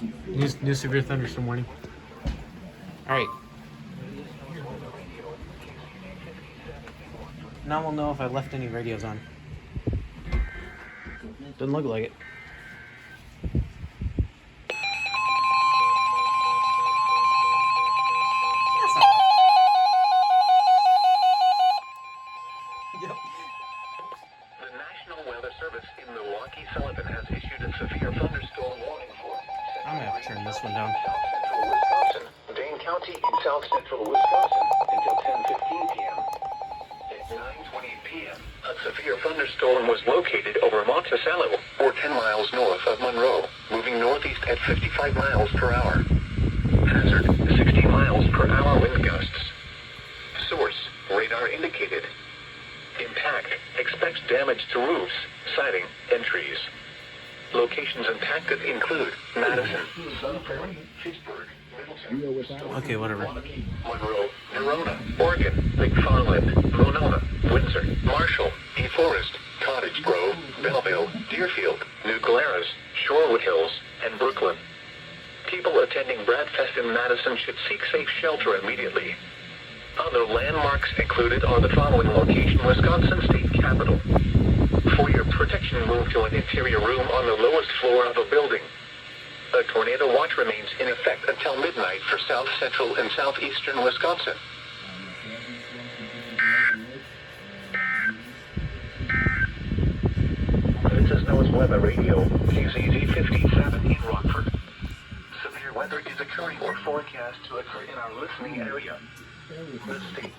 New severe thunderstorm warning. All right. Now we'll know if I left any radios on. Doesn't look like it. The National Weather Service in Milwaukee Sullivan has issued a severe thunderstorm warning for I'm gonna have to turn this one down. South Central Wisconsin, Dane County in South Central Wisconsin until 10:15 p.m. At 9:20 p.m., a severe thunderstorm was located over Monticello, or 10 miles north of Monroe, moving northeast at 55 miles per hour. Hazard, 60 miles per hour wind gusts. Source, radar indicated. Impact, expects damage to roofs, siding, and trees. Locations impacted include Madison, Sun Prairie, Pittsburgh, Middleton, Okay, whatever. Monroe, Verona, Oregon, McFarland, Monona, Windsor, Marshall, DeForest, Cottage Grove, Belleville, Deerfield, New Glarus, Shorewood Hills, and Brooklyn. People attending Bradfest in Madison should seek safe shelter immediately. Other landmarks included are the following location: Wisconsin State Capitol. For your protection, move to an interior room on the lowest floor of a building. A tornado watch remains in effect until midnight for south central and southeastern Wisconsin. This is Noah's Weather Radio, KCZ 57 in Rockford. Severe weather is occurring or forecast to occur in our listening area. The state